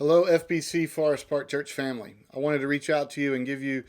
Hello, FBC Forest Park Church family. I wanted to reach out to you and give you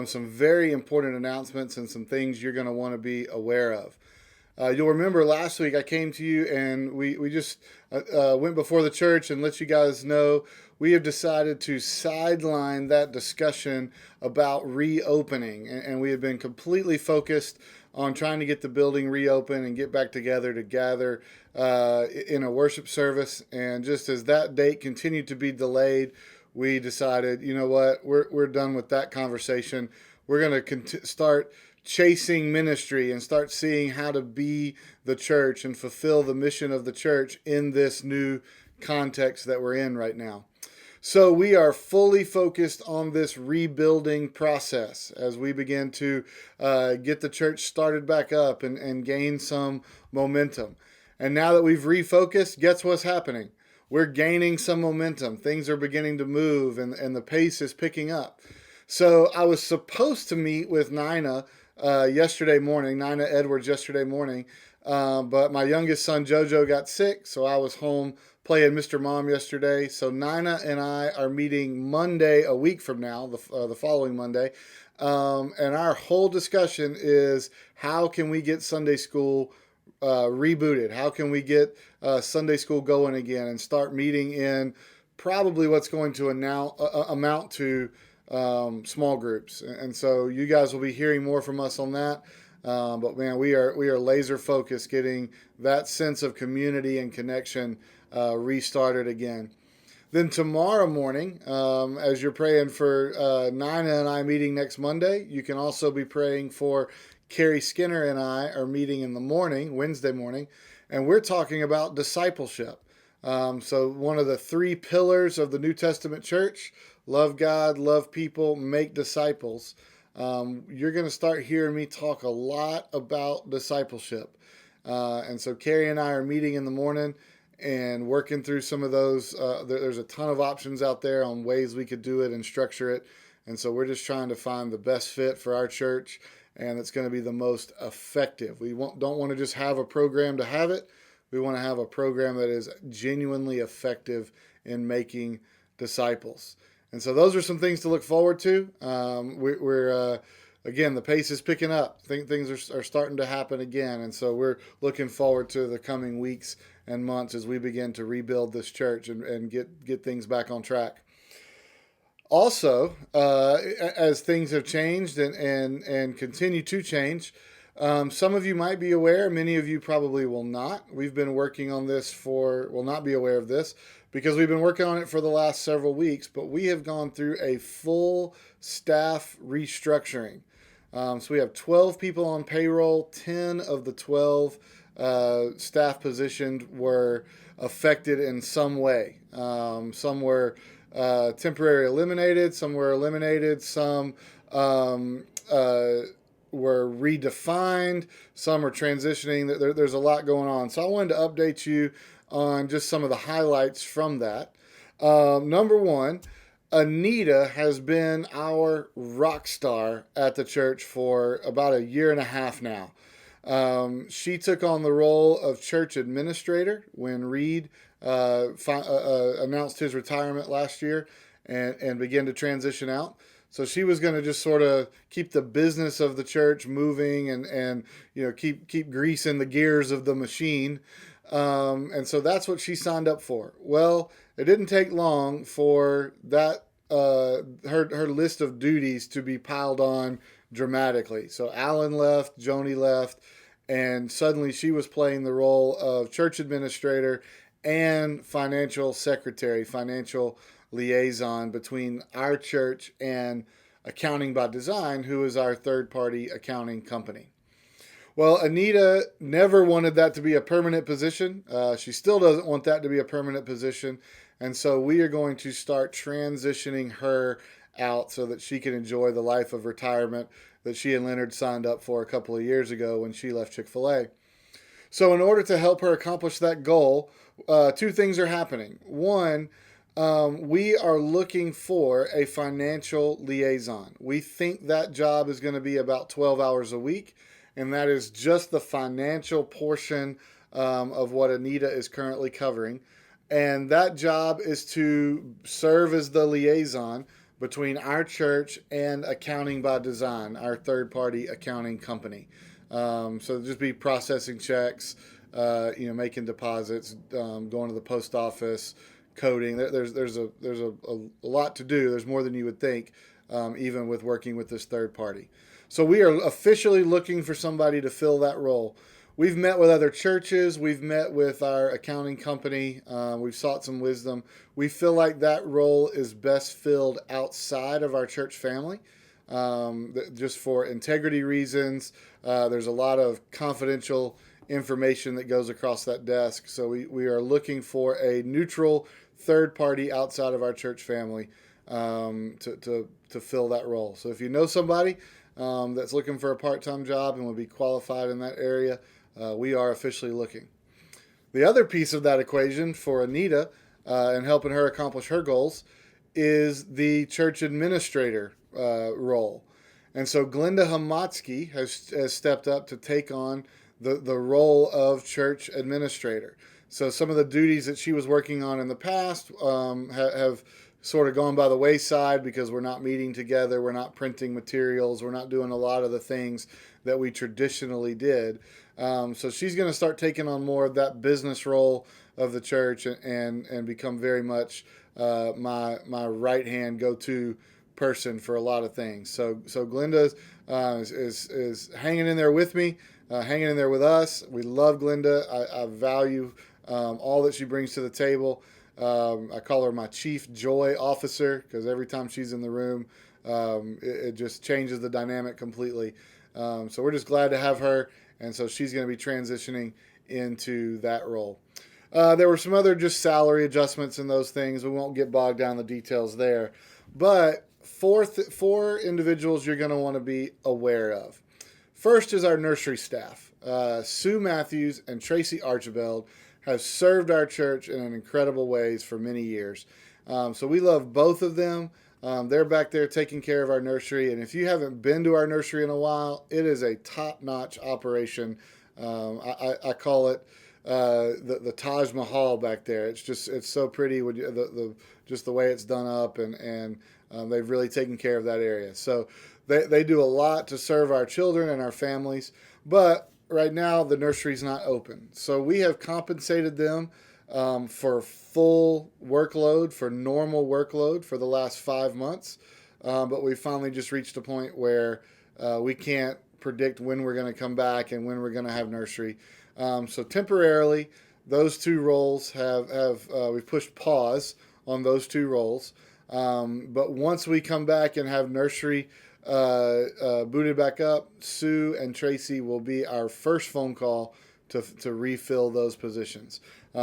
some very important announcements and some things you're going to want to be aware of. You'll remember last week I came to you and we just went before the church and let you guys know we have decided to sideline that discussion about reopening. And we have been completely focused on trying to get the building reopened and get back together to gather in a worship service. And just as that date continued to be delayed, we decided, you know what, we're done with that conversation. We're going to start chasing ministry and start seeing how to be the church and fulfill the mission of the church in this new context that we're in right now. So we are fully focused on this rebuilding process as we begin to get the church started back up and gain some momentum. And now that we've refocused, guess what's happening? We're gaining some momentum. Things are beginning to move and the pace is picking up. So I was supposed to meet with Nina yesterday morning, Nina Edwards yesterday morning, but my youngest son Jojo got sick, so I was home playing Mr. Mom yesterday. So Nina and I are meeting Monday, a week from now, the following Monday, and our whole discussion is how can we get Sunday school rebooted? How can we get Sunday school going again and start meeting in probably what's going to amount to small groups. And so you guys will be hearing more from us on that. But man, we are laser focused getting that sense of community and connection restarted again. Then tomorrow morning, as you're praying for Nina and I meeting next Monday, you can also be praying for Carrie Skinner and I are meeting in the morning, Wednesday morning, and we're talking about discipleship. So one of the three pillars of the New Testament church: love God, love people, make disciples. You're going to start hearing me talk a lot about discipleship. And so Carrie and I are meeting in the morning and working through some of those. There's a ton of options out there on ways we could do it and structure it. And so we're just trying to find the best fit for our church, and it's going to be the most effective. We don't want to just have a program to have it. We want to have a program that is genuinely effective in making disciples. And so those are some things to look forward to. Again, the pace is picking up. Things are starting to happen again. And so we're looking forward to the coming weeks and months as we begin to rebuild this church and get things back on track. Also, as things have changed and continue to change, some of you might be aware, many of you probably will not. We've been working on this will not be aware of this because we've been working on it for the last several weeks, but we have gone through a full staff restructuring. So we have 12 people on payroll. 10 of the 12 staff positions were affected in some way. Some were temporarily eliminated, some were eliminated, some were redefined, some are transitioning. There's a lot going on. So I wanted to update you on just some of the highlights from that. Number one, Anita has been our rock star at the church for about a year and a half now. She took on the role of church administrator when Reed announced his retirement last year and began to transition out. So she was going to just sort of keep the business of the church moving and keep greasing the gears of the machine. And so that's what she signed up for. Well, it didn't take long for that her list of duties to be piled on dramatically. So Alan left, Joni left, and suddenly she was playing the role of church administrator and financial secretary, financial liaison between our church and Accounting by Design, who is our third-party accounting company. Well, Anita never wanted that to be a permanent position. She still doesn't want that to be a permanent position. And so we are going to start transitioning her out so that she can enjoy the life of retirement that she and Leonard signed up for a couple of years ago when she left Chick-fil-A. So in order to help her accomplish that goal, two things are happening. One, we are looking for a financial liaison. We think that job is going to be about 12 hours a week, and that is just the financial portion of what Anita is currently covering. And that job is to serve as the liaison between our church and Accounting by Design, our third-party accounting company. So just be processing checks, making deposits, going to the post office, coding. There's a lot to do. There's more than you would think, even with working with this third party. So we are officially looking for somebody to fill that role. We've met with other churches. We've met with our accounting company. We've sought some wisdom. We feel like that role is best filled outside of our church family, just for integrity reasons. There's a lot of confidential information that goes across that desk. So we are looking for a neutral third party outside of our church family to fill that role. So if you know somebody that's looking for a part-time job and would be qualified in that area, we are officially looking. The other piece of that equation for Anita and helping her accomplish her goals is the church administrator role. And so Glenda Hamatsky has stepped up to take on the role of church administrator. So some of the duties that she was working on in the past have sort of gone by the wayside because we're not meeting together, we're not printing materials, we're not doing a lot of the things that we traditionally did. So she's going to start taking on more of that business role of the church and become very much my right-hand go-to person for a lot of things. So Glenda is hanging in there with me, hanging in there with us. We love Glenda. I value all that she brings to the table. I call her my chief joy officer because every time she's in the room, it just changes the dynamic completely. So we're just glad to have her, and so she's going to be transitioning into that role. There were some other just salary adjustments and those things. We won't get bogged down in the details there. But four individuals you're going to want to be aware of. First is our nursery staff. Sue Matthews and Tracy Archibald have served our church in incredible ways for many years. So we love both of them. They're back there taking care of our nursery. And if you haven't been to our nursery in a while, it is a top-notch operation. I call it the Taj Mahal back there. It's so pretty with just the way it's done up, and they've really taken care of that area. So they do a lot to serve our children and our families. But right now, the nursery's not open. So we have compensated them for full workload, for normal workload for the last 5 months. But we finally just reached a point where we can't predict when we're going to come back and when we're going to have nursery. So temporarily, those two roles we've pushed pause on those two roles. But once we come back and have nursery booted back up, Sue and Tracy will be our first phone call to refill those positions.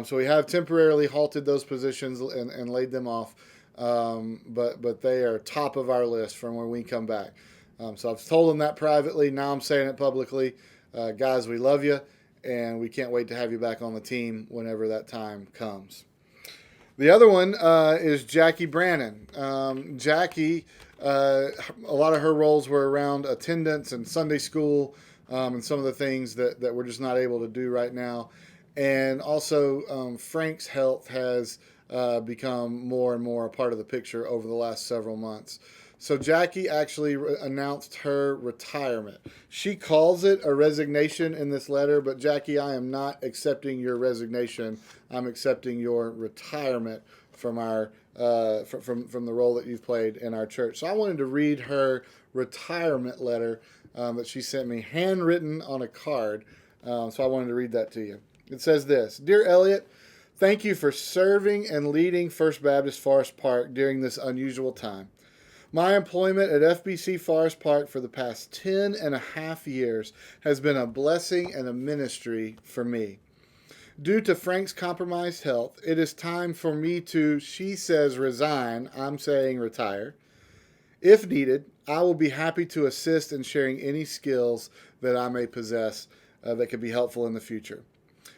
So we have temporarily halted those positions and laid them off, but they are top of our list from when we come back. So I've told them that privately. Now I'm saying it publicly. Guys, we love you, and we can't wait to have you back on the team whenever that time comes. The other one is Jackie Brannon. Jackie, a lot of her roles were around attendance and Sunday school and some of the things that we're just not able to do right now. And also Frank's health has become more and more a part of the picture over the last several months. So Jackie actually announced her retirement. She calls it a resignation in this letter, but Jackie, I am not accepting your resignation. I'm accepting your retirement from our from the role that you've played in our church. So I wanted to read her retirement letter that she sent me, handwritten on a card. So I wanted to read that to you. It says this: Dear Elliott, thank you for serving and leading First Baptist Forest Park during this unusual time. My employment at FBC Forest Park for the past 10 and a half years has been a blessing and a ministry for me. Due to Frank's compromised health, it is time for me to, she says, resign. I'm saying retire. If needed, I will be happy to assist in sharing any skills that I may possess that could be helpful in the future.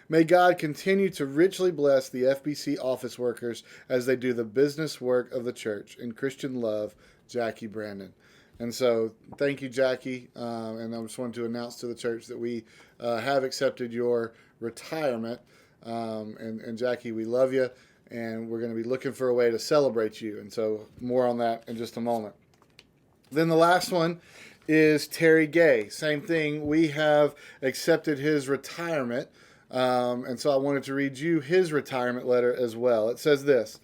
May God continue to richly bless the FBC office workers as they do the business work of the church. In Christian love, Jackie Brannon. And so thank you, Jackie. And I just wanted to announce to the church that we have accepted your retirement. And Jackie, we love you. and we're going to be looking for a way to celebrate you. And so more on that in just a moment. Then the last one is Terry Gay. Same thing. We have accepted his retirement. And so I wanted to read you his retirement letter as well. It says this: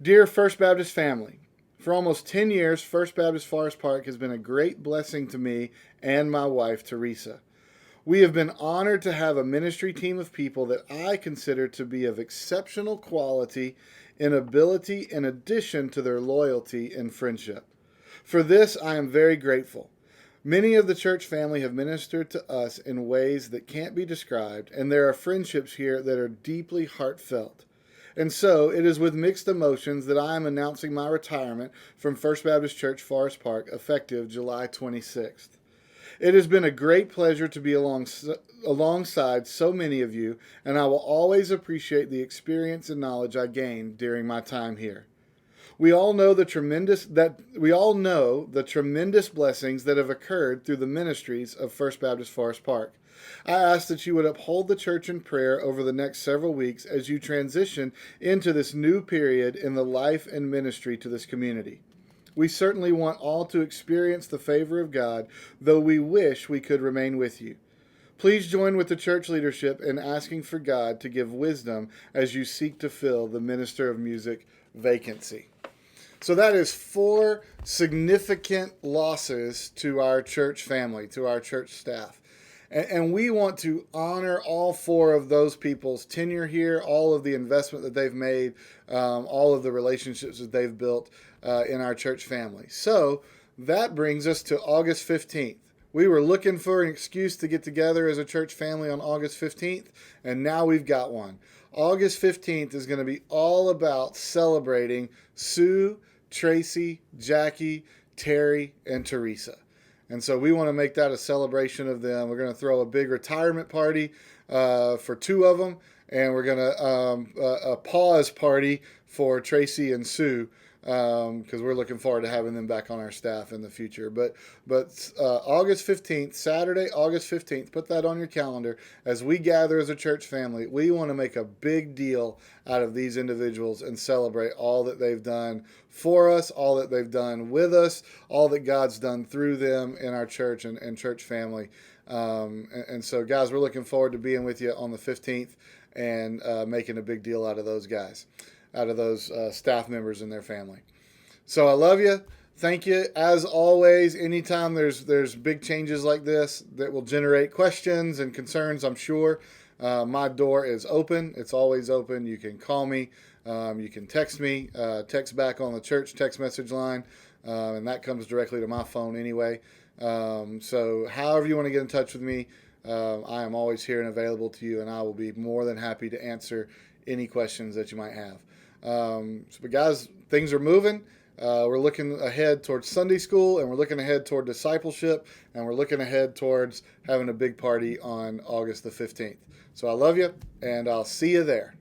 Dear First Baptist family, for almost 10 years, First Baptist Forest Park has been a great blessing to me and my wife, Teresa. We have been honored to have a ministry team of people that I consider to be of exceptional quality and ability in addition to their loyalty and friendship. For this, I am very grateful. Many of the church family have ministered to us in ways that can't be described, and there are friendships here that are deeply heartfelt. And so, it is with mixed emotions that I am announcing my retirement from First Baptist Church Forest Park effective July 26th. It has been a great pleasure to be alongside so many of you, and I will always appreciate the experience and knowledge I gained during my time here. We all know the tremendous blessings that have occurred through the ministries of First Baptist Forest Park. I ask that you would uphold the church in prayer over the next several weeks as you transition into this new period in the life and ministry to this community. We certainly want all to experience the favor of God, though we wish we could remain with you. Please join with the church leadership in asking for God to give wisdom as you seek to fill the minister of music vacancy. So that is 4 significant losses to our church family, to our church staff. And we want to honor all 4 of those people's tenure here, all of the investment that they've made, all of the relationships that they've built in our church family. So that brings us to August 15th. We were looking for an excuse to get together as a church family on August 15th, and now we've got one. August 15th is going to be all about celebrating Sue, Tracy, Jackie, Terry, and Teresa. And so we want to make that a celebration of them. We're going to throw a big retirement party for 2 of them, and we're going to a pause party for Tracy and Sue, because we're looking forward to having them back on our staff in the future. But August 15th, Saturday, August 15th, put that on your calendar. As we gather as a church family, we want to make a big deal out of these individuals and celebrate all that they've done for us, all that they've done with us, all that God's done through them in our church and church family. And so, guys, we're looking forward to being with you on the 15th and making a big deal out of those guys, out of those staff members and their family. So I love you. Thank you. As always, anytime there's big changes like this that will generate questions and concerns, I'm sure, my door is open. It's always open. You can call me. You can text me. Text back on the church text message line, and that comes directly to my phone anyway. So however you want to get in touch with me, I am always here and available to you, and I will be more than happy to answer any questions that you might have. But guys, things are moving. We're looking ahead towards Sunday school, and we're looking ahead toward discipleship, and we're looking ahead towards having a big party on August the 15th. So I love you, and I'll see you there.